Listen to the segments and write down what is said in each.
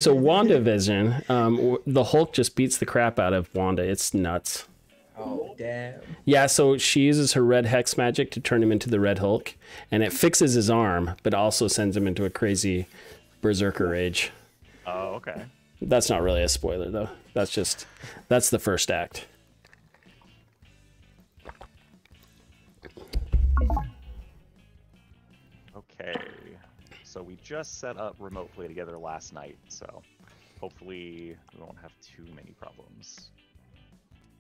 So WandaVision, the Hulk just beats the crap out of Wanda. It's nuts. Oh, damn. Yeah, so she uses her red hex magic to turn him into the Red Hulk, and it fixes his arm, but also sends him into a crazy berserker rage. Oh, okay. That's not really a spoiler, though. That's the first act. Okay. So we just set up remote play together last night, so hopefully we won't have too many problems.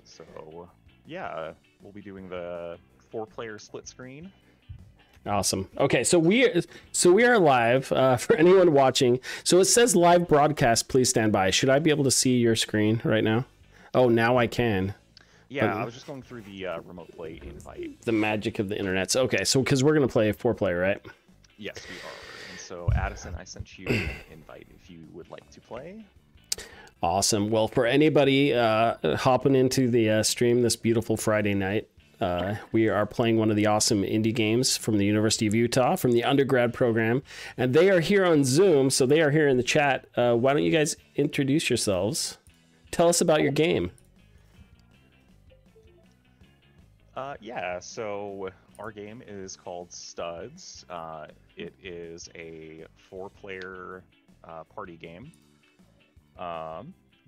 So yeah, we'll be doing the 4-player split screen. Awesome. Okay, so we are live for anyone watching. So it says live broadcast. Please stand by. Should I be able to see your screen right now? Oh, now I can. Yeah, I was just going through the remote play invite. The magic of the internet. So, okay, so because we're gonna play a 4-player, right? Yes, we are. And so Addison, I sent you an invite if you would like to play. Awesome. Well, for anybody hopping into the stream this beautiful Friday night, we are playing one of the awesome indie games from the University of Utah, from the undergrad program, and they are here on Zoom, so they are here in the chat. Why don't you guys introduce yourselves? Tell us about your game. Yeah, so our game is called STUDS. It is a 4-player party game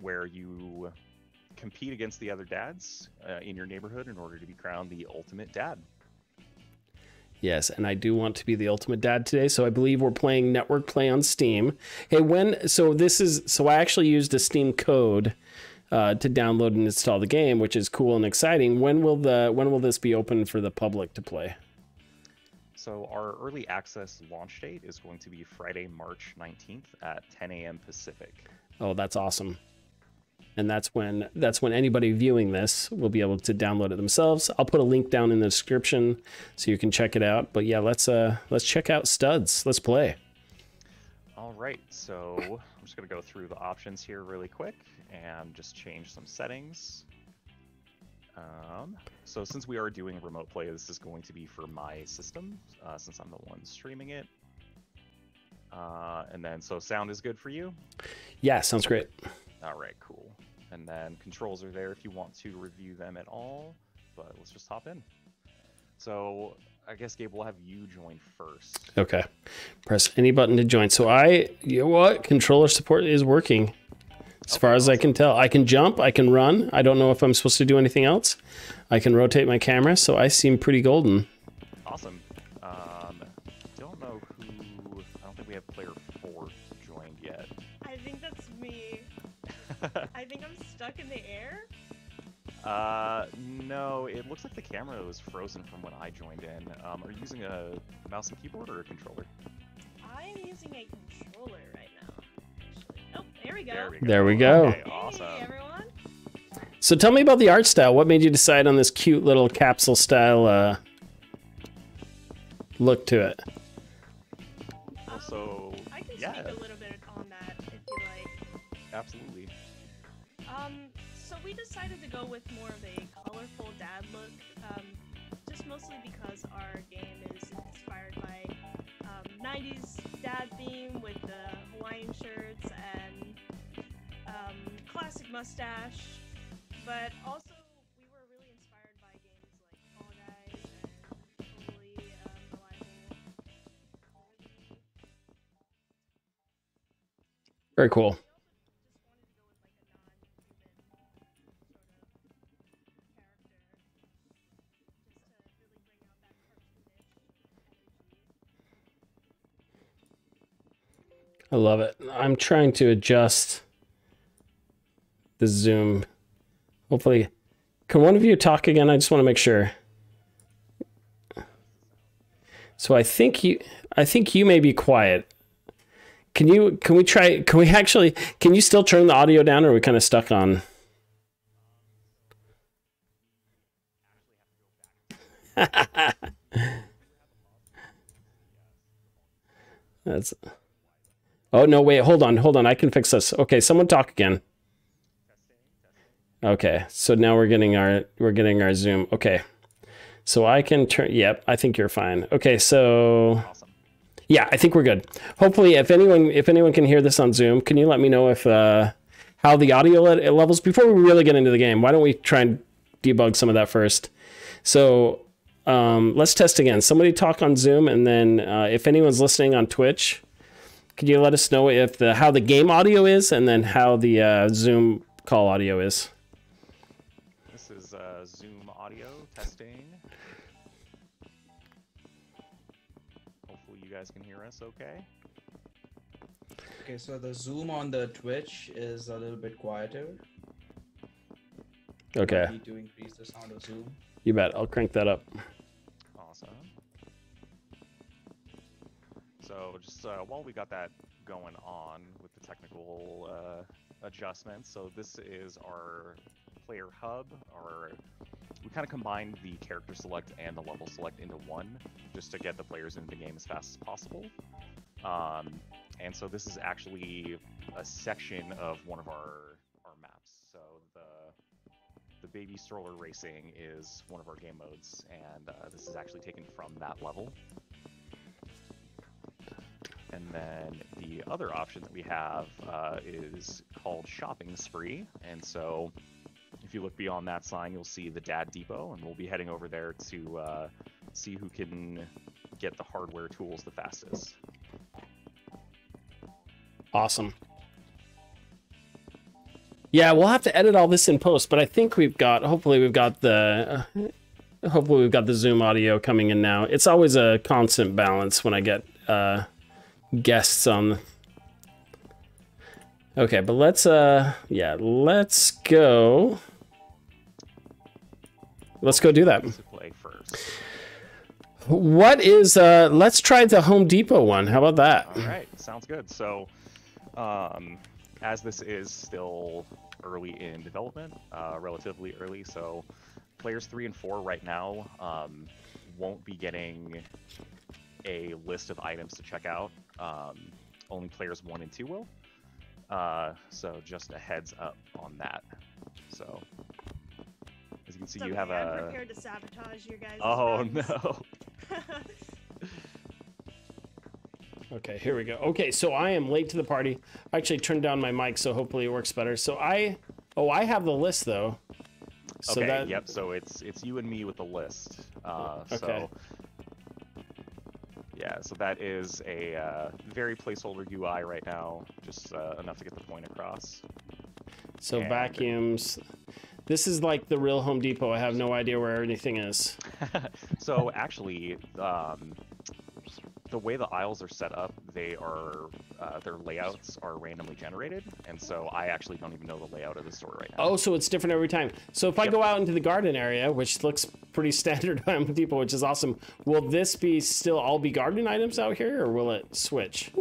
where you compete against the other dads in your neighborhood in order to be crowned the ultimate dad. Yes, and I do want to be the ultimate dad today, so I believe we're playing Network Play on Steam. Hey, so I actually used a Steam code to download and install the game, which is cool and exciting. When will this be open for the public to play? So our early access launch date is going to be Friday, March 19th at 10 a.m. Pacific. Oh, that's awesome. And that's when anybody viewing this will be able to download it themselves. I'll put a link down in the description so you can check it out. But yeah, let's check out STUDS. Let's play. All right, so I'm just gonna go through the options here really quick and just change some settings. So since we are doing remote play, this is going to be for my system, since I'm the one streaming it. And then, so sound is good for you? Yeah, sounds great. All right, cool. And then controls are there if you want to review them at all, but let's just hop in. So I guess, Gabe, we'll have you join first. Okay. Press any button to join. So you know what? Controller support is working. As far as I can tell. I can jump, I can run. I don't know if I'm supposed to do anything else. I can rotate my camera, so I seem pretty golden. Awesome. Don't know who... I don't think we have player 4 joined yet. I think that's me. I think I'm stuck in the air? No, it looks like the camera was frozen from when I joined in. Are you using a mouse and keyboard or a controller? I'm using a controller right now. Actually. Oh, there we go. There we go. Okay, awesome. Hey, everyone. So tell me about the art style. What made you decide on this cute little capsule style look to it? So, I can yeah. speak a little bit on that if you like. Absolutely. So we decided to go with more of a colorful dad look, just mostly because our game is inspired by 90s dad theme with the Hawaiian shirts and classic mustache, but also we were really inspired by games like Fall Guys and Totally Reliable. Very cool. I love it. I'm trying to adjust the zoom. Hopefully, can one of you talk again? I just want to make sure. So I think you may be quiet. Can you still turn the audio down, or are we kind of stuck on? That's... Oh, no, wait, hold on. I can fix this. Okay, someone talk again. Okay, so now we're getting our zoom. Okay. So I can turn, yep, I think you're fine. Okay, so Awesome. Yeah, I think we're good. Hopefully, if anyone can hear this on Zoom, can you let me know if how the audio levels before we really get into the game? Why don't we try and debug some of that first? So let's test again. Somebody talk on Zoom, and then if anyone's listening on Twitch, could you let us know if how the game audio is, and then how the Zoom call audio is? This is Zoom audio testing. Hopefully you guys can hear us okay. Okay, so the Zoom on the Twitch is a little bit quieter. Okay. Need to increase the sound of Zoom. You bet. I'll crank that up. Awesome. So just while we got that going on with the technical adjustments, so this is our player hub. We kind of combined the character select and the level select into one, just to get the players into the game as fast as possible. And so this is actually a section of one of our maps. So the baby stroller racing is one of our game modes, and this is actually taken from that level. And then the other option that we have is called Shopping Spree. And so if you look beyond that sign, you'll see the Dad Depot, and we'll be heading over there to see who can get the hardware tools the fastest. Awesome. Yeah, we'll have to edit all this in post, but I think hopefully we've got the Zoom audio coming in now. It's always a constant balance when I get guests on. Okay, but let's go. Let's go do that. Play first. What is let's try the Home Depot one. How about that? All right, sounds good. So as this is still early in development, relatively early, so players 3 and 4 right now won't be getting a list of items to check out. Only players 1 and 2 will. So just a heads up on that. So as you can see, you have I'm prepared to sabotage your guys'. Oh friends. no. Okay, here we go. Okay, so I am late to the party. I actually turned down my mic, so hopefully it works better. So I have the list though. So Okay. Yep. So it's you and me with the list. Okay. So yeah. So that is a very placeholder UI right now, just enough to get the point across. So And- vacuums. This is like the real Home Depot. I have no idea where anything is. So actually, the way the aisles are set up, their layouts are randomly generated, and so I actually don't even know the layout of the store right now. Oh, so it's different every time. So if I go out into the garden area, which looks pretty standard Home Depot, which is awesome, will this be still all be garden items out here, or will it switch?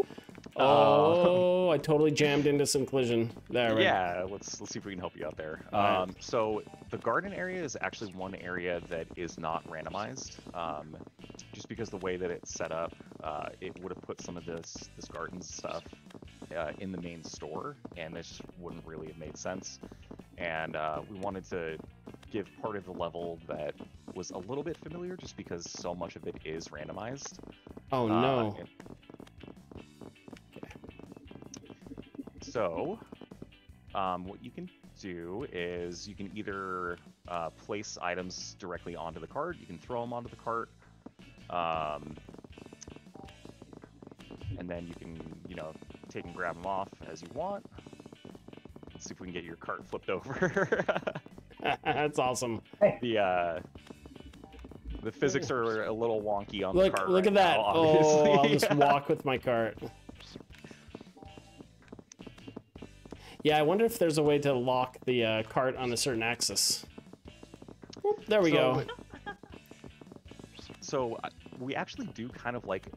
Oh, I totally jammed into some collision there. Right? Yeah, let's see if we can help you out there. Alright. So the garden area is actually one area that is not randomized, just because the way that it's set up, it would have put some of this garden stuff in the main store, and this wouldn't really have made sense. And we wanted to give part of the level that was a little bit familiar, just because so much of it is randomized. Oh no. So, what you can do is you can either place items directly onto the cart, you can throw them onto the cart, and then you can, take and grab them off as you want. Let's see if we can get your cart flipped over. That's awesome. The physics are a little wonky on the cart. Look right at that. now, obviously. Oh, I'll just walk with my cart. Yeah, I wonder if there's a way to lock the cart on a certain axis. Whoop, there we go. So we actually do kind of like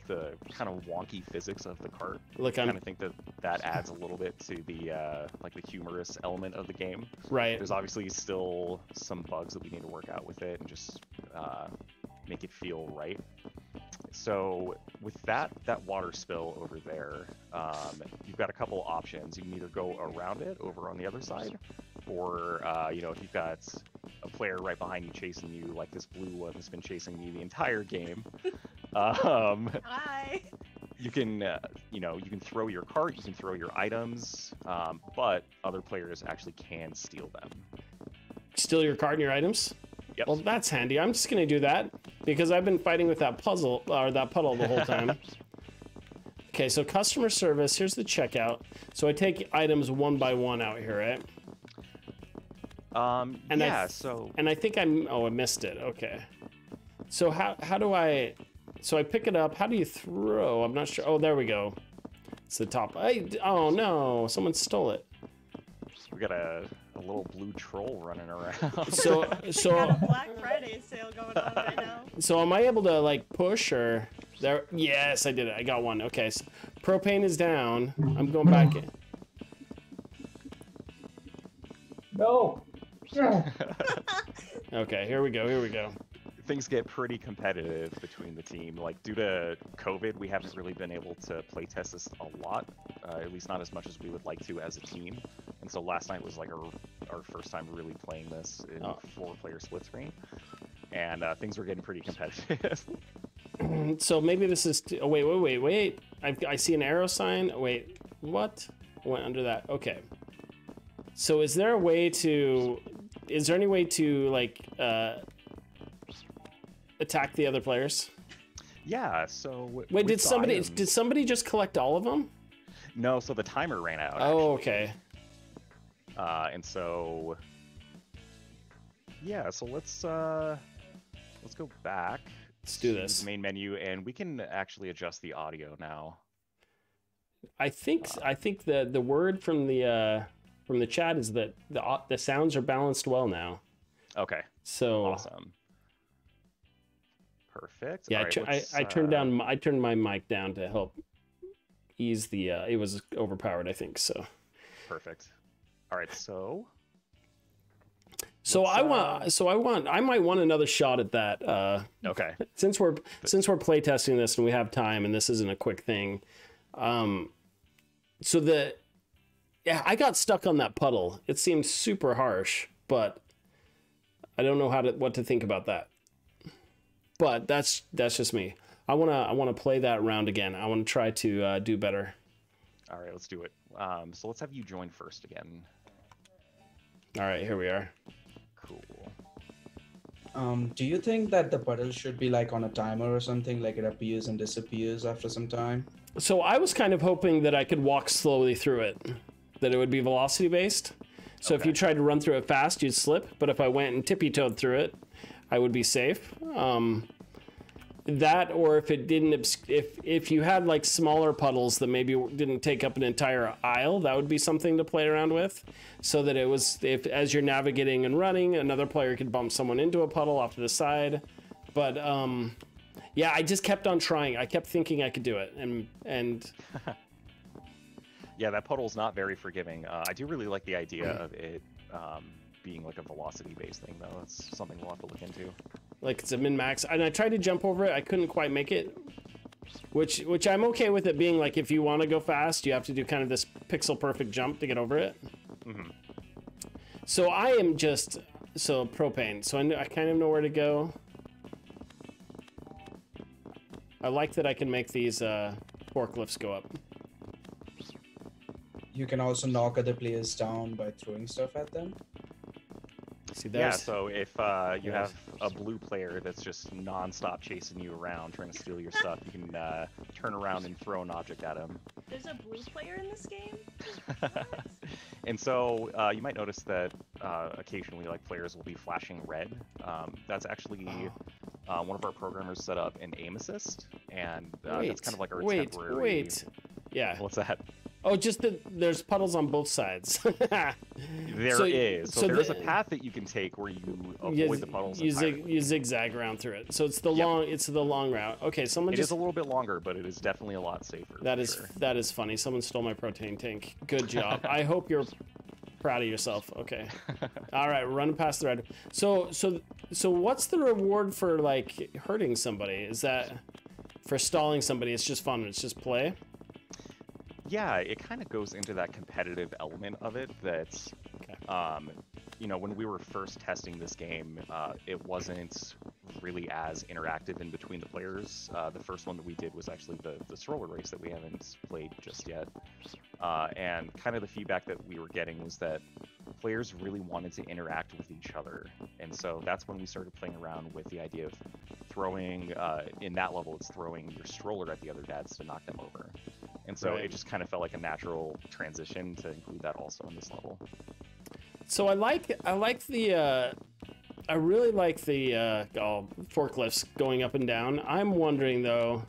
the kind of wonky physics of the cart. Look, I kind of think that adds a little bit to the like the humorous element of the game. Right. There's obviously still some bugs that we need to work out with it and just make it feel right. So with that water spill over there, you've got a couple options. You can either go around it over on the other side, or if you've got a player right behind you chasing you, like this blue one that's been chasing me the entire game, Hi. You can, you know, you can throw your cart, you can throw your items, but other players actually can steal them. Steal your card and your items? Yep. Well, that's handy. I'm just gonna do that because I've been fighting with that puzzle or that puddle the whole time. Okay, so customer service. Here's the checkout. So I take items one by one out here, right? And yeah. So. And I think I missed it. Okay. So how do I? So I pick it up. How do you throw? I'm not sure. Oh, there we go. It's the top. Oh no! Someone stole it. We got a little blue troll running around. So Got a Black Friday sale going on right now. So am I able to like push or there? Yes, I did it. I got one. Okay, so propane is down. I'm going back in. No. Okay, here we go. Here we go. Things get pretty competitive between the team. Like due to COVID, we haven't really been able to play test this a lot, at least not as much as we would like to as a team. And so last night was like our first time really playing this in 4-player split screen, and things were getting pretty competitive. So maybe this is. Oh, wait. I see an arrow sign. Wait, what? I went under that. Okay. So is there a way to? Is there any way to like attack the other players? Yeah. So wait, did somebody just collect all of them? No. So the timer ran out. Oh, actually. okay. And so yeah. So let's go back. Let's do to this. The main menu, and we can actually adjust the audio now. I think the word from the chat is that the sounds are balanced well now. Okay. So awesome. Perfect. Yeah, right, I turned my mic down to help ease the. It was overpowered, I think. So. Perfect. All right. So. I might want another shot at that. Okay. Since we're playtesting this and we have time and this isn't a quick thing, I got stuck on that puddle. It seemed super harsh, but I don't know what to think about that. But that's just me. I wanna play that round again. I want to try to do better. All right, let's do it. So let's have you join first again. All right, here we are. Cool. Do you think that the puddle should be like on a timer or something, like it appears and disappears after some time? So I was kind of hoping that I could walk slowly through it, that it would be velocity based. So if you tried to run through it fast, you'd slip. But if I went and tippy-toed through it, I would be safe. That, or if it didn't, if you had like smaller puddles that maybe didn't take up an entire aisle, that would be something to play around with, so that it was, if as you're navigating and running, another player could bump someone into a puddle off to the side. But yeah, I just kept on trying. I kept thinking I could do it, and yeah, that puddle's not very forgiving. I do really like the idea of it being like a velocity-based thing, though. That's something we'll have to look into. Like it's a min-max, and I tried to jump over it. I couldn't quite make it, which I'm okay with it being like, if you want to go fast, you have to do kind of this pixel-perfect jump to get over it. Mm-hmm. So I am just propane. So I kind of know where to go. I like that I can make these forklifts go up. You can also knock other players down by throwing stuff at them. See, yeah, so if you have a blue player that's just non-stop chasing you around, trying to steal your stuff, you can turn around and throw an object at him. There's a blue player in this game? And so you might notice that occasionally like players will be flashing red. That's actually one of our programmers set up an aim assist, and that's kind of like our temporary... Yeah. What's that? Oh, just that there's puddles on both sides. There is. So there is a path that you can take where you avoid the puddles entirely. You zigzag around through it. So it's the long route. Okay, someone It is a little bit longer, but it is definitely a lot safer. That is funny. Someone stole my protein tank. Good job. I hope you're proud of yourself. Okay. All right, we're running past the red. So what's the reward for like hurting somebody? Is that for stalling somebody? It's just fun. It's just play. Yeah, it kind of goes into that competitive element of it. That's You know, when we were first testing this game, it wasn't really as interactive in between the players. The first one that we did was actually the stroller race that we haven't played just yet. And kind of the feedback that we were getting was that players really wanted to interact with each other. And so that's when we started playing around with the idea of throwing, in that level, it's throwing your stroller at the other dads to knock them over. And so it just kind of felt like a natural transition to include that also in this level. So I really like the forklifts going up and down. I'm wondering though,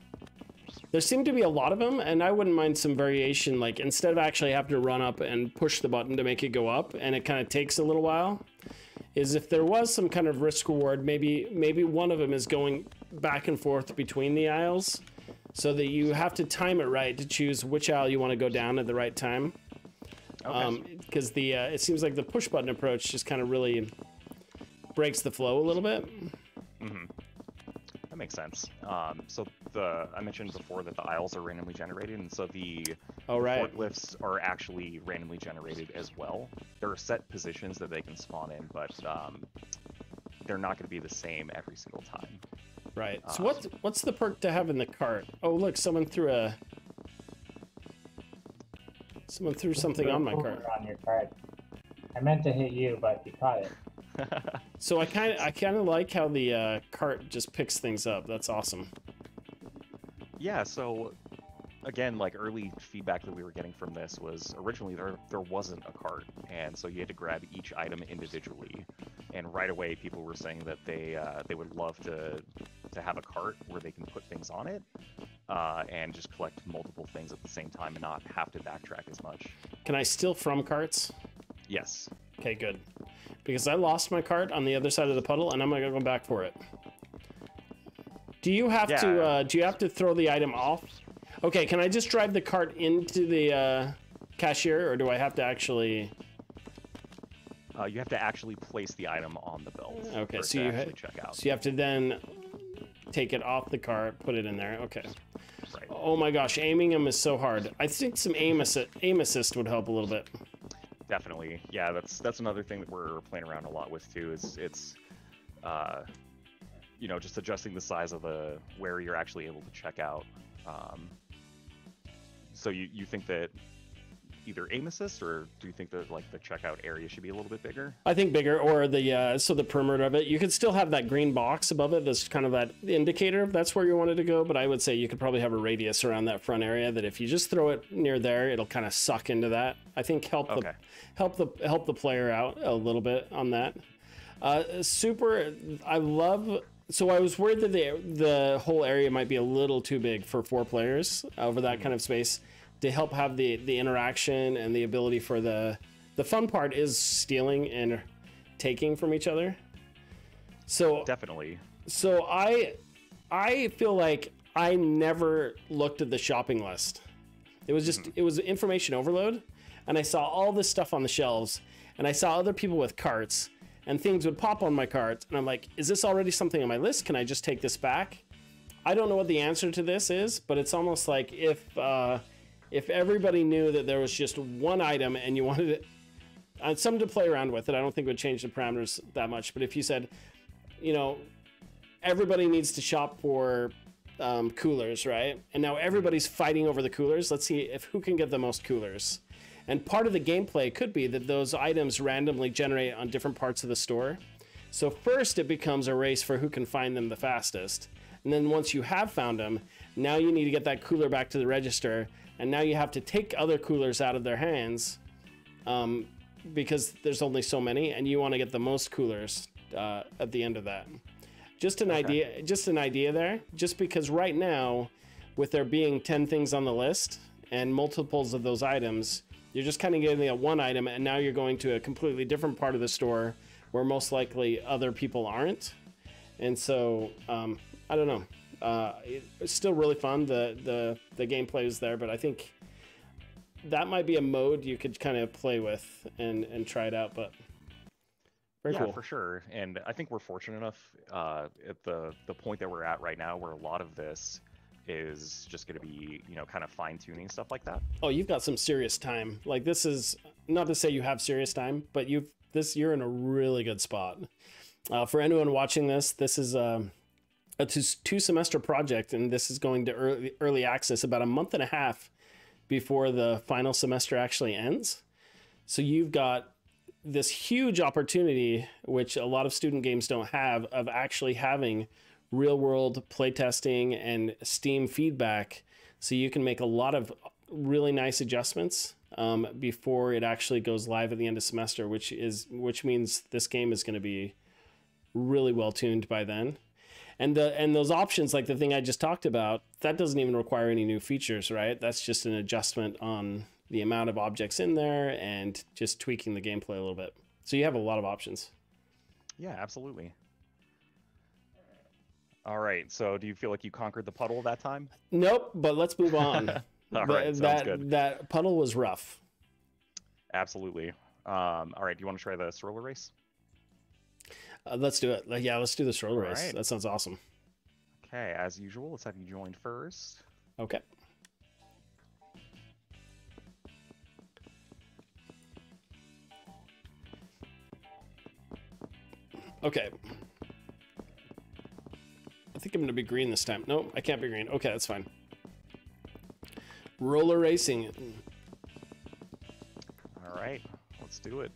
there seem to be a lot of them, and I wouldn't mind some variation. Like instead of actually having to run up and push the button to make it go up, and it kind of takes a little while, is if there was some kind of risk reward, maybe one of them is going back and forth between the aisles, so that you have to time it right to choose which aisle you want to go down at the right time. Because it seems like the push button approach just kind of really breaks the flow a little bit. Mm-hmm. That makes sense. So I mentioned before that the aisles are randomly generated, and so the forklifts are actually randomly generated as well. There are set positions that they can spawn in, but they're not going to be the same every single time. Right. So what's the perk to have in the cart? Oh, look, someone threw something on my cart. On your cart. I meant to hit you, but you caught it. So I kind of like how the cart just picks things up. That's awesome. Yeah. So again, like early feedback that we were getting from this was originally there wasn't a cart, and so you had to grab each item individually. And right away, people were saying that they would love to have a cart where they can put things on it. And just collect multiple things at the same time and not have to backtrack as much. Can I steal from carts? Yes. Okay, good. Because I lost my cart on the other side of the puddle, and I'm gonna go back for it. Do you have to throw the item off? Okay, can I just drive the cart into the cashier, or do I have to actually? You have to actually place the item on the belt. Okay, so you check out. So you have to then take it off the cart, put it in there. Okay. Right. Oh my gosh, aiming them is so hard. I think some aim assist would help a little bit. Definitely. Yeah, that's another thing that we're playing around a lot with too. Is it's you know, just adjusting the size of where you're actually able to check out. So you think that either aim assist, or do you think that like the checkout area should be a little bit bigger? I think bigger, or the perimeter of it. You could still have that green box above it that's kind of that indicator if that's where you wanted to go, but I would say you could probably have a radius around that front area that if you just throw it near there, it'll kind of suck into that. I think help the player out a little bit on that. So I was worried that the whole area might be a little too big for 4 players over that kind of space. To help have the interaction and the ability for the fun part is stealing and taking from each other. So definitely. So I feel like I never looked at the shopping list. It was just it was information overload, and I saw all this stuff on the shelves, and I saw other people with carts, and things would pop on my cart, and I'm like, is this already something on my list? Can I just take this back? I don't know what the answer to this is, but it's almost like if everybody knew that there was just one item and you wanted it, something to play around with it, I don't think it would change the parameters that much. But if you said, you know, everybody needs to shop for coolers, right? And now everybody's fighting over the coolers. Let's see who can get the most coolers. And part of the gameplay could be that those items randomly generate on different parts of the store. So first it becomes a race for who can find them the fastest. And then once you have found them, now you need to get that cooler back to the register. And now you have to take other coolers out of their hands because there's only so many, and you want to get the most coolers at the end of that. Just an idea there. Just because right now, with there being 10 things on the list and multiples of those items, you're just kind of getting that one item, and now you're going to a completely different part of the store where most likely other people aren't. And so I don't know. It's still really fun. The gameplay is there, but I think that might be a mode you could kind of play with and try it out. But very cool. For sure. And I think we're fortunate enough at the point that we're at right now, where a lot of this is just going to be, you know, kind of fine tuning stuff like that. Oh, you've got some serious time. Like this is not to say you have serious time, but you're in a really good spot. For anyone watching this, this is a 2-semester project, and this is going to early access about a month and a half before the final semester actually ends. So you've got this huge opportunity, which a lot of student games don't have, of actually having real world playtesting and Steam feedback. So you can make a lot of really nice adjustments before it actually goes live at the end of semester, which means this game is going to be really well tuned by then. And those options, like the thing I just talked about, that doesn't even require any new features, right? That's just an adjustment on the amount of objects in there and just tweaking the gameplay a little bit. So you have a lot of options. Yeah, absolutely. All right, so do you feel like you conquered the puddle that time? Nope, but let's move on. All right, sounds good. That puddle was rough. Absolutely. All right, do you want to try the stroller race? Let's do it. Yeah, let's do the stroller race. Right. That sounds awesome. Okay, as usual, let's have you join first. Okay. Okay. I think I'm going to be green this time. No, I can't be green. Okay, that's fine. Roller racing. All right, let's do it.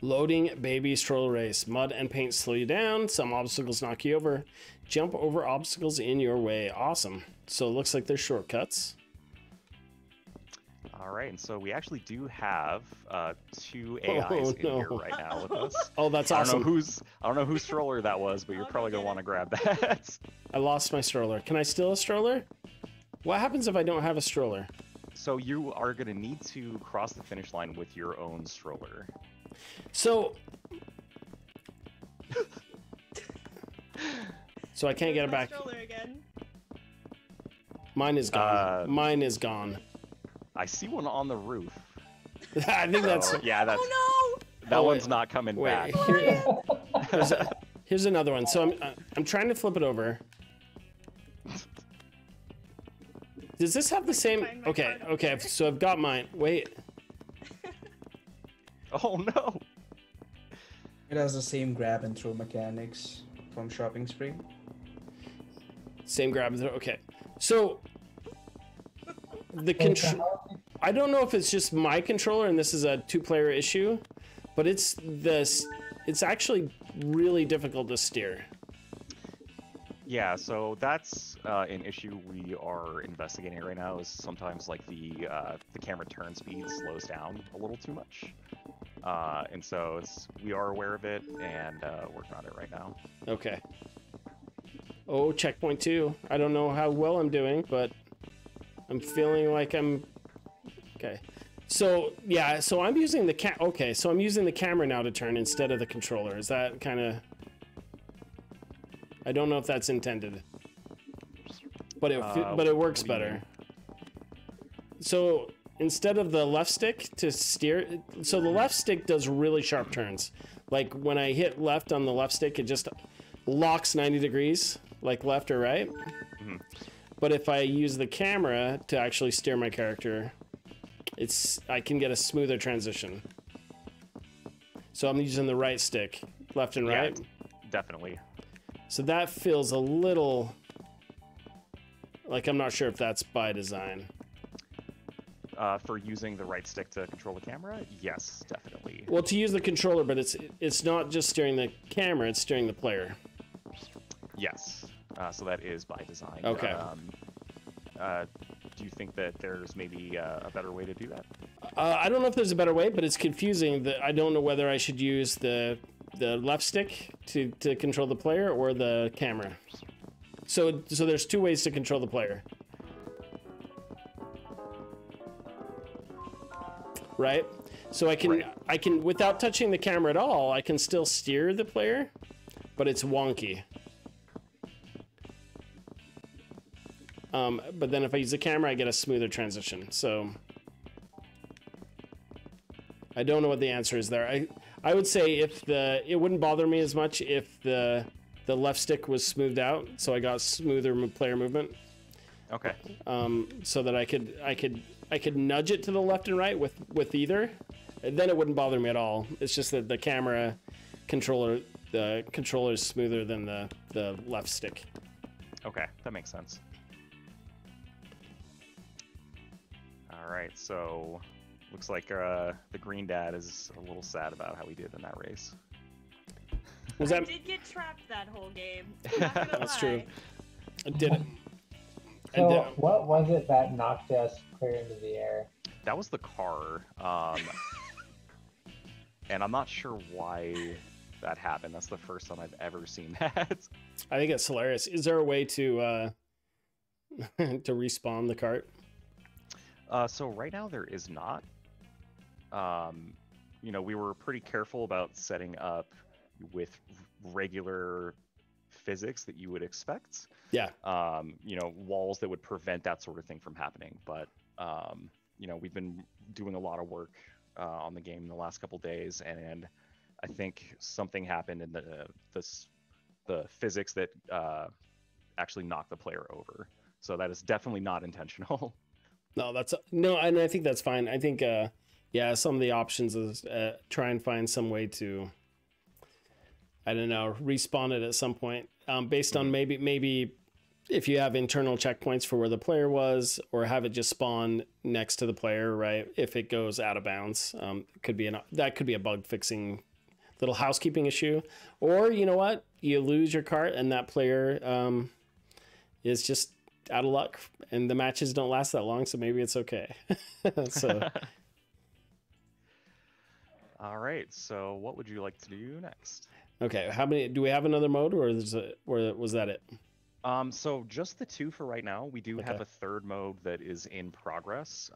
Loading baby stroller race. Mud and paint slow you down. Some obstacles knock you over. Jump over obstacles in your way. Awesome. So it looks like there's shortcuts. All right, and so we actually do have 2 AIs in here right now with us. Oh, that's awesome. I don't know whose stroller that was, but you're probably gonna want to grab that. I lost my stroller. Can I steal a stroller? What happens if I don't have a stroller? So you are gonna need to cross the finish line with your own stroller. So I can't get it back. Stroller again. Mine is gone. Mine is gone. I see one on the roof. I think that's. Yeah, that's. Oh That one's not coming back. Here's another one. So I'm trying to flip it over. Does this have the same? Okay. So I've got mine. Wait. Oh no! It has the same grab and throw mechanics from Shopping Spree. Same grab and throw. Okay. So the control. I don't know if it's just my controller and this is a 2-player issue, but it's actually really difficult to steer. Yeah, so that's an issue we are investigating right now. Is sometimes like the camera turn speed slows down a little too much, and so we are aware of it and working on it right now. Okay. Oh, checkpoint 2. I don't know how well I'm doing, but I'm feeling like I'm okay. So yeah, so I'm using the Okay, so I'm using the camera now to turn instead of the controller. Is that kind of? I don't know if that's intended, but it works better. So instead of the left stick to steer, so the left stick does really sharp turns. Like when I hit left on the left stick, it just locks 90 degrees, like left or right. Mm-hmm. But if I use the camera to actually steer my character, I can get a smoother transition. So I'm using the right stick, left and right. Definitely. So that feels a little like I'm not sure if that's by design. For using the right stick to control the camera, yes, definitely. Well, to use the controller, but it's not just steering the camera; it's steering the player. Yes, so that is by design. Okay. Do you think that there's maybe a better way to do that? I don't know if there's a better way, but it's confusing. That I don't know whether I should use the left stick to control the player or the camera. So there's 2 ways to control the player. Right? So I can without touching the camera at all, I can still steer the player, but it's wonky. But then if I use the camera, I get a smoother transition. So I don't know what the answer is there. I would say it wouldn't bother me as much if the left stick was smoothed out, so I got smoother player movement. Okay. So that I could nudge it to the left and right with either. Then it wouldn't bother me at all. It's just that the camera controller, the controller is smoother than the left stick. Okay, that makes sense. All right, so looks like the green dad is a little sad about how he did in that race. Was that? I did get trapped that whole game. Not gonna That's lie. true. I did it. So what was it that knocked us clear into the air? That was the car, and I'm not sure why that happened. That's the first time I've ever seen that. I think it's hilarious. Is there a way to to respawn the cart? So right now there is not. You know, we were pretty careful about setting up with regular physics that you would expect. Yeah. You know, walls that would prevent that sort of thing from happening. But you know, we've been doing a lot of work on the game in the last couple days, and I think something happened in the physics that actually knocked the player over. So that is definitely not intentional. No, and I think that's fine. I think yeah, some of the options is try and find some way to, I don't know, respawn it at some point, based on maybe if you have internal checkpoints for where the player was, or have it just spawn next to the player, right? If it goes out of bounds, that could be a bug fixing little housekeeping issue. Or you know what, you lose your cart and that player is just out of luck, and the matches don't last that long, so maybe it's okay. So All right, so what would you like to do next? okay, how many do we have? Another mode, or was that it? So just the two for right now. We do have Okay. a third mode that is in progress,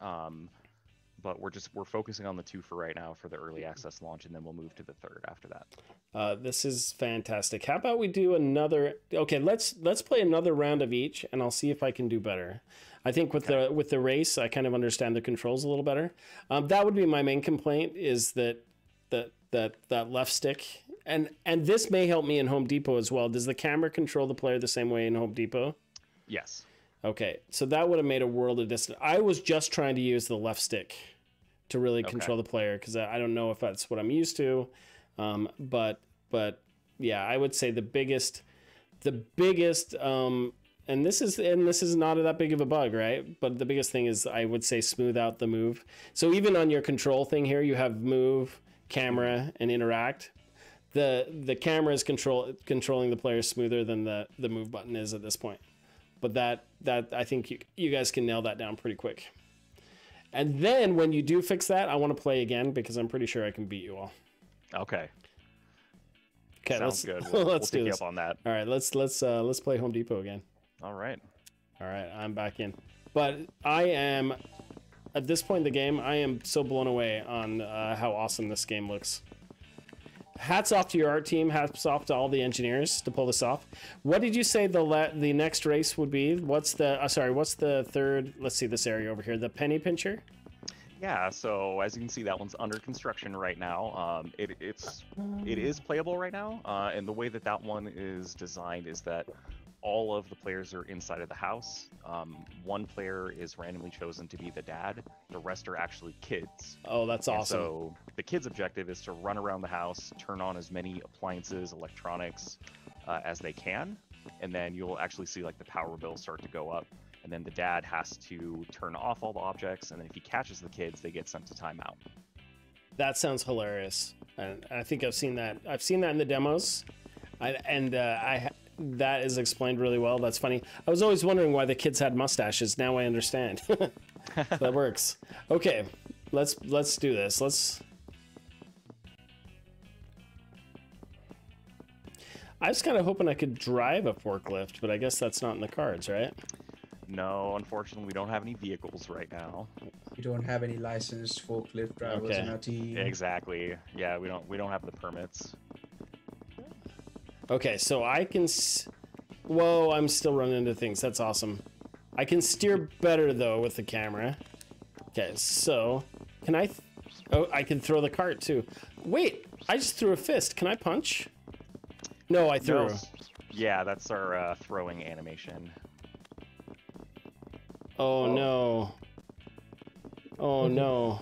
but we're focusing on the two for right now for the early access launch, and then we'll move to the third after that. This is fantastic. How about we do another? Okay, let's play another round of each, and I'll see if I can do better. I think with the race, I kind of understand the controls a little better. That would be my main complaint, is that left stick, and this may help me in Home Depot as well. Does the camera control the player the same way in Home Depot? Yes. Okay, so that would have made a world of distance. I was just trying to use the left stick to really control the player, because I don't know if that's what I'm used to. But yeah, I would say the biggest, and this is not that big of a bug, right? But the biggest thing is, I would say, smooth out the move. So even on your control thing here, you have move, camera, and interact. The camera is controlling the player smoother than the move button is at this point. But that I think you guys can nail that down pretty quick. And then when you do fix that, I want to play again, because I'm pretty sure I can beat you all. Okay. Okay, Sounds good. let's We'll do take you this. up on that. All right, let's play Home Depot again. All right. All right, I'm back in. But I am, at this point in the game, I am so blown away on how awesome this game looks. Hats off to your art team. Hats off to all the engineers to pull this off. What did you say the next race would be? What's the third? Let's see this area over here. The penny pincher. Yeah, so as you can see, that one's under construction right now. It is playable right now, and the way that one is designed is that all of the players are inside of the house. One player is randomly chosen to be the dad. The rest are actually kids. Oh, that's And awesome. so the kid's objective is to run around the house, turn on as many appliances, electronics as they can, and then you'll actually see like the power bill start to go up. And then the dad has to turn off all the objects, and then if he catches the kids, they get sent to timeout. That sounds hilarious, and I think I've seen that. I've seen that in the demos, that is explained really well. That's funny. I was always wondering why the kids had mustaches. Now I understand. That works. Okay, let's do this. I was kind of hoping I could drive a forklift, but I guess that's not in the cards, right? No, unfortunately, we don't have any vehicles right now. We don't have any licensed forklift drivers in our team. Exactly. Yeah, we don't have the permits. Okay, so I can... Whoa, I'm still running into things. That's awesome. I can steer better, though, with the camera. Okay, so... Can I... Oh, I can throw the cart, too. Wait, I just threw a fist. Can I punch? No, I threw. No, yeah, that's our throwing animation. Oh no. Oh no.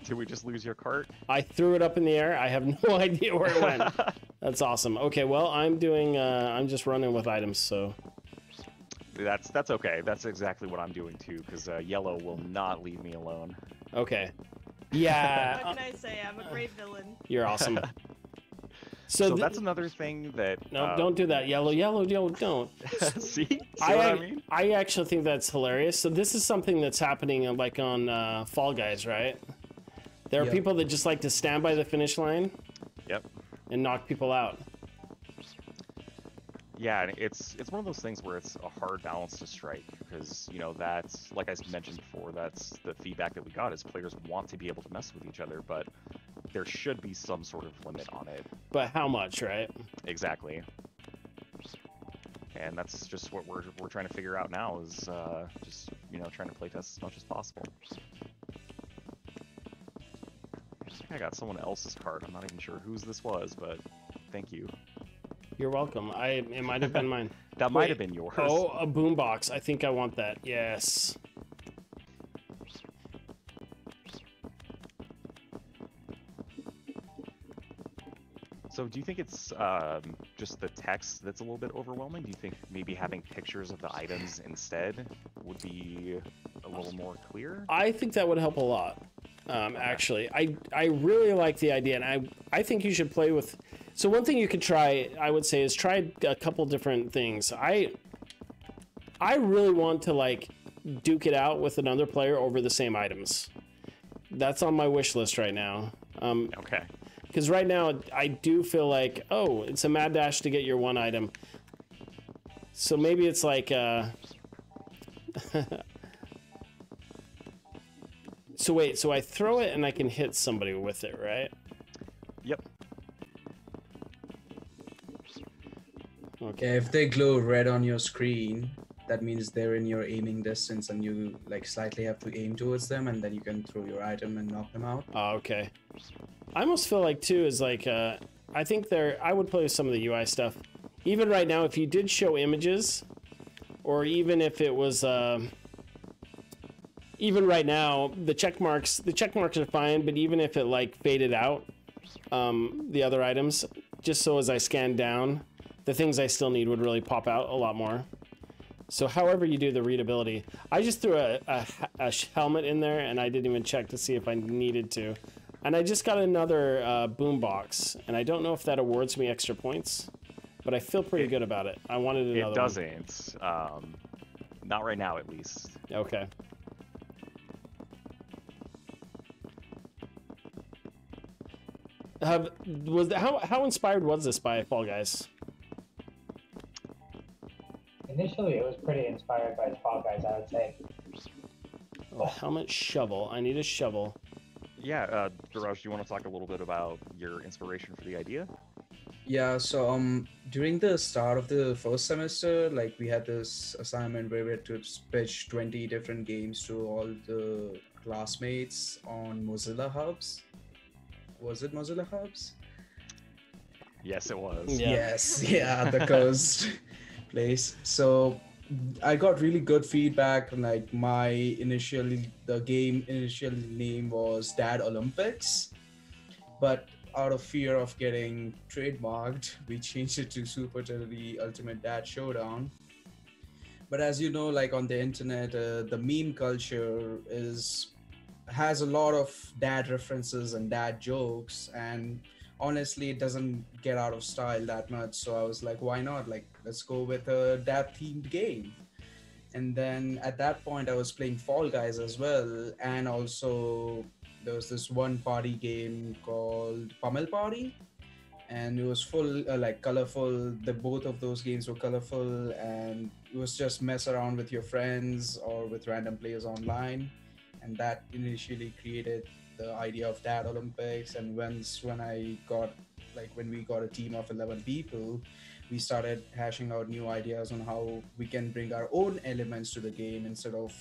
Did we just lose your cart? I threw it up in the air. I have no idea where it went. That's awesome. Okay, well, I'm doing, I'm just running with items, so. That's okay. That's exactly what I'm doing too, because yellow will not leave me alone. Okay. Yeah. What can I say? I'm a great villain. You're awesome. So that's another thing that... No, don't do that. Yellow, don't. See? See what I mean? I actually think that's hilarious. So this is something that's happening like on Fall Guys, right? There are people that just like to stand by the finish line. Yep. And knock people out. Yeah, and it's one of those things where it's a hard balance to strike because, you know, that's, like I mentioned before, that's the feedback that we got is players want to be able to mess with each other, but there should be some sort of limit on it. But how much, right? Exactly. And that's just what we're trying to figure out now is just, you know, trying to play test as much as possible. I think I got someone else's card. I'm not even sure whose this was, but thank you. You're welcome. It might have been mine. That might have been yours. Oh, a boombox. I think I want that. Yes. So do you think it's just the text that's a little bit overwhelming? Do you think maybe having pictures of the items instead would be a little more clear? I think that would help a lot. Actually, I really like the idea, and I think you should play with. So one thing you could try, I would say, is try a couple different things. I really want to like duke it out with another player over the same items. That's on my wish list right now. Okay. Because right now I do feel like, oh, it's a mad dash to get your one item. So maybe it's like. So wait, so I throw it and I can hit somebody with it, right? Yep. Okay. Yeah, if they glow red on your screen, that means they're in your aiming distance and you like slightly have to aim towards them and then you can throw your item and knock them out. Oh, okay. I almost feel like too is like, I think I would play with some of the UI stuff. Even right now, if you did show images, or even if it was, even right now, the check marks are fine, but even if it like faded out, the other items, just so as I scan down, the things I still need would really pop out a lot more. So however you do the readability, I just threw a helmet in there and I didn't even check to see if I needed to. And I just got another boombox, and I don't know if that awards me extra points, but I feel pretty good about it. I wanted another one. It doesn't. Not right now, at least. Okay. How inspired was this by Fall Guys? Initially, it was pretty inspired by Fall Guys, I would say. Oh, helmet, shovel. I need a shovel. Yeah, Daraj, do you want to talk a little bit about your inspiration for the idea? Yeah, so during the start of the first semester, like we had this assignment where we had to pitch 20 different games to all the classmates on Mozilla Hubs. Was it Mozilla Hubs? Yes, it was. Yeah. Yes, yeah, the coast place. So I got really good feedback. Like the game initial name was Dad Olympics, but out of fear of getting trademarked, we changed it to Super Teddy Ultimate Dad Showdown. But as you know, like on the internet, the meme culture has a lot of dad references and dad jokes, and honestly, it doesn't get out of style that much. So I was like, why not? Like, let's go with a dad themed game. And then at that point, I was playing Fall Guys as well, and also there was this one party game called Pummel Party, and it was full like colorful. Both of those games were colorful, and it was just mess around with your friends or with random players online, and that initially created the idea of Dad Olympics. And when we got a team of 11 people, we started hashing out new ideas on how we can bring our own elements to the game instead of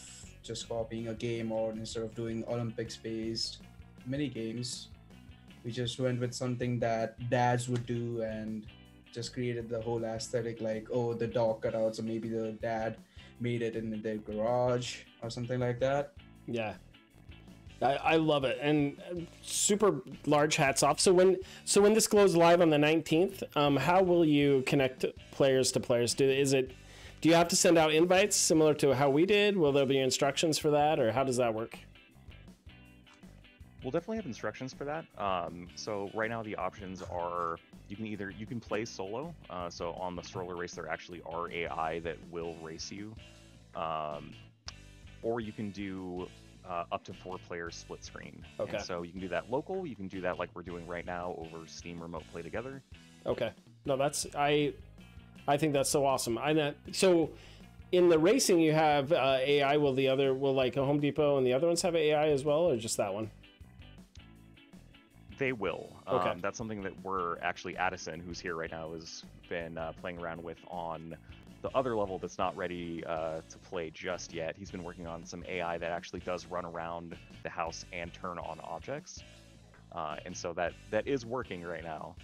just copying a game, or instead of doing Olympics-based mini games, We just went with something that dads would do and just created the whole aesthetic, like, oh, the dog cutouts, or maybe the dad made it in their garage or something like that. Yeah. I love it, and super large hats off. So when this goes live on the 19th, how will you connect players to players? Do you have to send out invites similar to how we did? Will there be instructions for that, or how does that work? We'll definitely have instructions for that. So right now the options are you can play solo. So on the stroller race there actually are AI that will race you, or you can do up to 4 players split screen. Okay. And so you can do that local. You can do that like we're doing right now over Steam Remote Play Together. Okay. No, I think that's so awesome. So in the racing you have AI. Will like a Home Depot and the other ones have AI as well, or just that one? They will. Okay. That's something that we're actually Addison, who's here right now, has been playing around with on the other level that's not ready to play just yet. He's been working on some AI that actually does run around the house and turn on objects, and so that is working right now.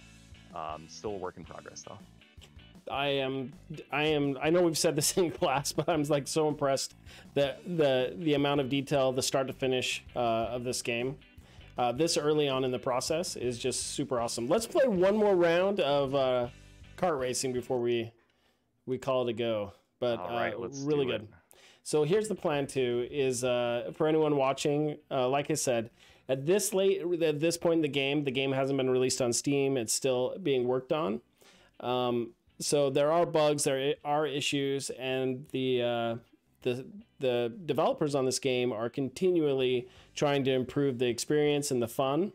Still a work in progress though. I know we've said this in class, but I'm like so impressed that the amount of detail, the start to finish of this game. This early on in the process is just super awesome. Let's play one more round of kart racing before we call it a go. But all right, let's really do good. it. So here's the plan too, is for anyone watching, like I said, at this point in the game hasn't been released on Steam. It's still being worked on. So there are bugs, there are issues, and the developers on this game are continually trying to improve the experience and the fun.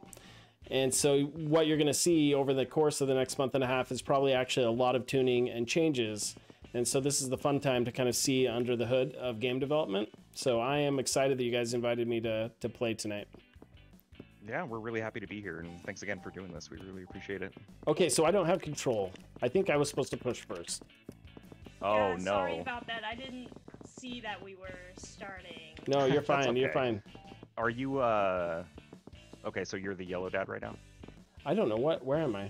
And so what you're going to see over the course of the next month and a half is probably actually a lot of tuning and changes. And so this is the fun time to kind of see under the hood of game development. So I am excited that you guys invited me to play tonight. Yeah, we're really happy to be here, and thanks again for doing this. We really appreciate it. Okay, so I don't have control. I think I was supposed to push first. Oh, yeah, no. Sorry about that. I didn't see that we were starting. No, you're fine. okay. You're fine. Are you, okay, so you're the yellow dad right now? I don't know. Where am I?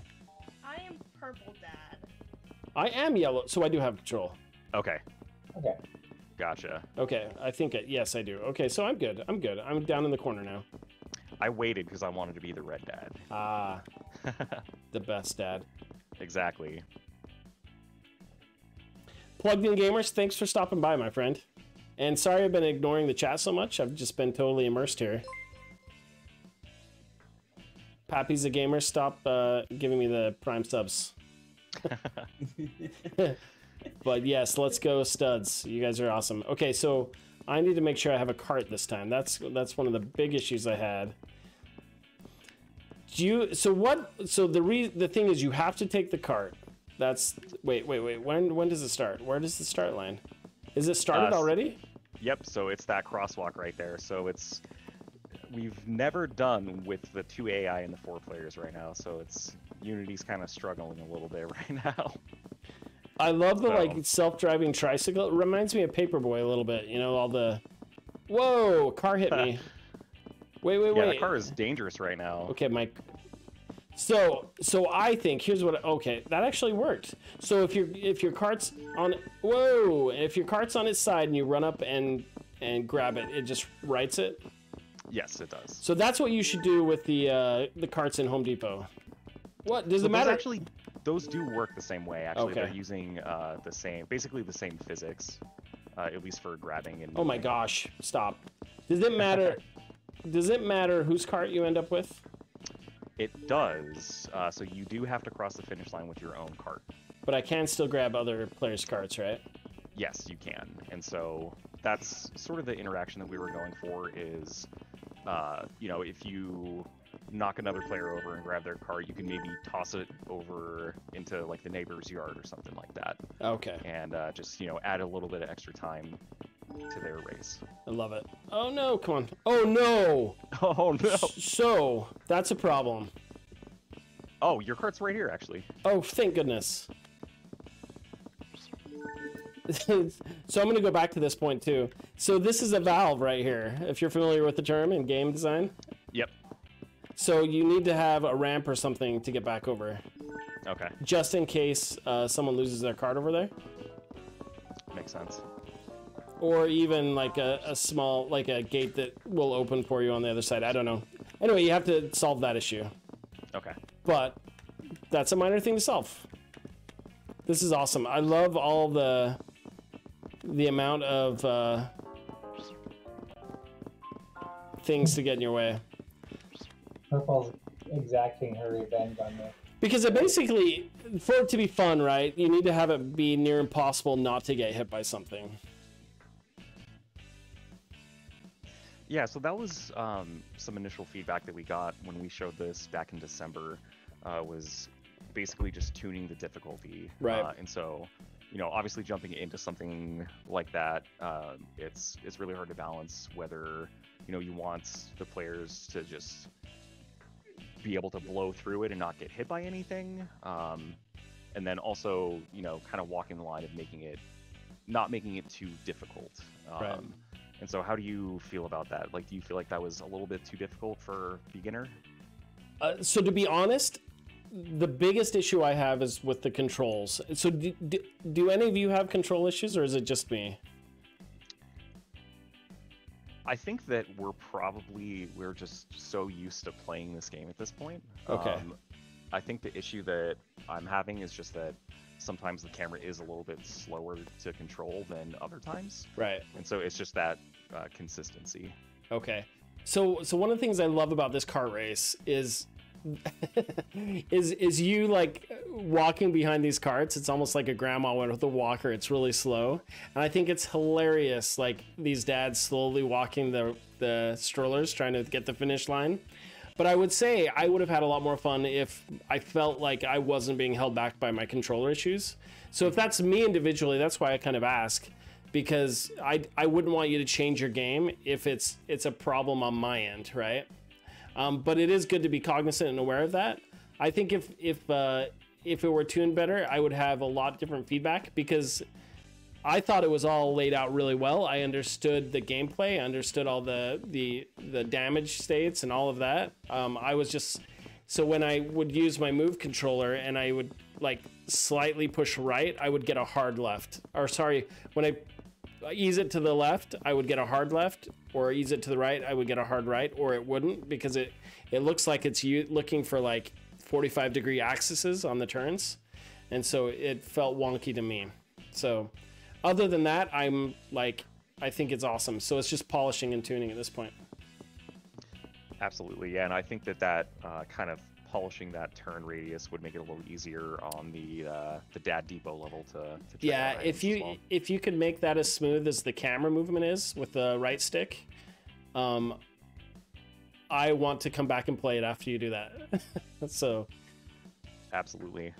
I am purple dad. I am yellow, so I do have control. Okay. Okay. Gotcha. Okay, I think, yes, I do. Okay, so I'm good. I'm down in the corner now. I waited because I wanted to be the red dad. Ah, the best dad. Exactly. Plugged in Gamers, thanks for stopping by, my friend. And sorry I've been ignoring the chat so much. I've just been totally immersed here. Pappy's a Gamer, stop giving me the Prime subs. But yes, let's go Studs. You guys are awesome. Okay, so I need to make sure I have a cart this time. That's one of the big issues I had. The thing is you have to take the cart. That's wait. When does it start? Where does the start line? Is it started already? Yep, so it's that crosswalk right there. So we've never done with the 2 AI and the 4 players right now, so Unity's kind of struggling a little bit right now. I love the like self-driving tricycle. It reminds me of Paperboy a little bit. You know, all the whoa, car hit me. Wait. Yeah, the car is dangerous right now. Okay, Mike. So I think here's what. Okay, that actually worked. So if your cart's on, whoa, if your cart's on its side and you run up and grab it, it just writes it. Yes, it does. So that's what you should do with the carts in Home Depot. What does it matter? Actually, those do work the same way. Actually, Okay. They're using basically the same physics, at least for grabbing and. Oh my gosh! Stop. Does it matter? Does it matter whose cart you end up with? It does. So you do have to cross the finish line with your own cart. But I can still grab other players' carts, right? Yes, you can. And so that's sort of the interaction that we were going for is, if you knock another player over and grab their cart, you can maybe toss it over into like the neighbor's yard or something like that. Okay. And just, add a little bit of extra time to their race. I love it. Oh no, come on. Oh no! Oh no! So, that's a problem. Oh, your cart's right here, actually. Oh, thank goodness. So I'm going to go back to this point too. So this is a valve right here, if you're familiar with the term in game design. Yep. So you need to have a ramp or something to get back over, Okay, just in case someone loses their card over there. makes sense. Or even like a small, like a gate that will open for you on the other side. I don't know. Anyway, you have to solve that issue. Okay. But that's a minor thing to solve. This is awesome. I love all the amount of things to get in your way. Purple's exacting her revenge on me. Because it basically, for it to be fun, right, you need to have it be near impossible not to get hit by something. Yeah, so that was some initial feedback that we got when we showed this back in December, was basically just tuning the difficulty. Right. And so, you know, obviously jumping into something like that, it's really hard to balance whether, you know, you want the players to just be able to blow through it and not get hit by anything, and then also, you know, kind of walking the line of not making it too difficult. Right. And so how do you feel about that? Like, do you feel like that was a little bit too difficult for beginner? So to be honest, the biggest issue I have is with the controls. So do any of you have control issues, or is it just me? I think that we're just so used to playing this game at this point. Okay. I think the issue that I'm having is just that sometimes the camera is a little bit slower to control than other times. Right. And so it's just that consistency. Okay. So one of the things I love about this kart race is is you like walking behind these carts. It's almost like a grandma with a walker. It's really slow, and I think it's hilarious, like these dads slowly walking the strollers trying to get the finish line. But I would say I would have had a lot more fun if I felt like I wasn't being held back by my controller issues. So if that's me individually, that's why I kind of ask, because I wouldn't want you to change your game if it's a problem on my end, right? But it is good to be cognizant and aware of that. I think if it were tuned better, I would have a lot different feedback, because I thought it was all laid out really well. I understood the gameplay, I understood all the damage states and all of that. I was just, so when I would use my move controller and I would like slightly push right, I would get a hard left. Or sorry, when I ease it to the left, I would get a hard left, or ease it to the right, I would get a hard right, or it wouldn't, because it looks like it's looking for like 45-degree axes on the turns, and so it felt wonky to me. So other than that, I'm like, I think it's awesome. So it's just polishing and tuning at this point. Absolutely, yeah, and I think that kind of polishing that turn radius would make it a little easier on the dad depot level to yeah, if you could make that as smooth as the camera movement is with the right stick, I want to come back and play it after you do that. So absolutely.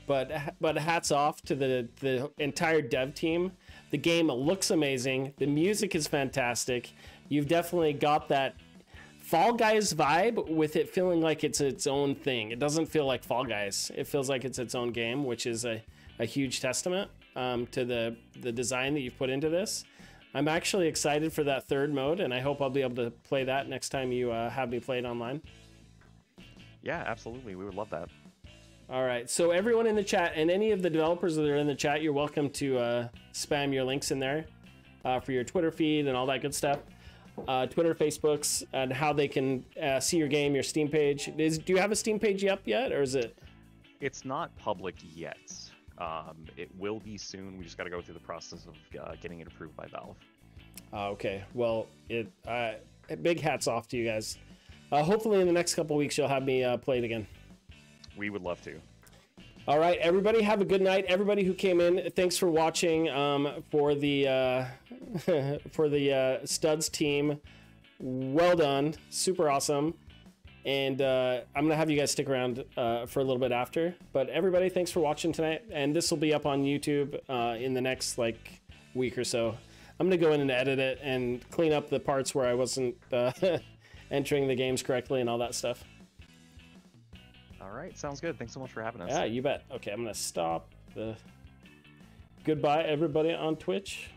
But hats off to the entire dev team. The game looks amazing. The music is fantastic. You've definitely got that Fall Guys vibe with it feeling like it's its own thing. It doesn't feel like Fall Guys. It feels like it's its own game, which is a huge testament to the design that you've put into this. I'm actually excited for that third mode, and I hope I'll be able to play that next time you have me play it online. Yeah, absolutely. We would love that. All right, so everyone in the chat, and any of the developers that are in the chat, you're welcome to spam your links in there for your Twitter feed and all that good stuff. Twitter, Facebooks, and how they can see your game, your Steam page. Do you have a Steam page up yet, or is it? It's not public yet. It will be soon. We just got to go through the process of getting it approved by Valve. Okay, well, big hats off to you guys. Hopefully in the next couple weeks you'll have me play it again. We would love to. All right, everybody, have a good night. Everybody who came in, thanks for watching. For the STUDS team, well done, super awesome. And I'm gonna have you guys stick around for a little bit after. But everybody, thanks for watching tonight. And this will be up on YouTube in the next week or so. I'm gonna go in and edit it and clean up the parts where I wasn't entering the games correctly and all that stuff. All right, sounds good. Thanks so much for having us. Yeah, you bet. Okay, I'm gonna stop the. Goodbye, everybody on Twitch.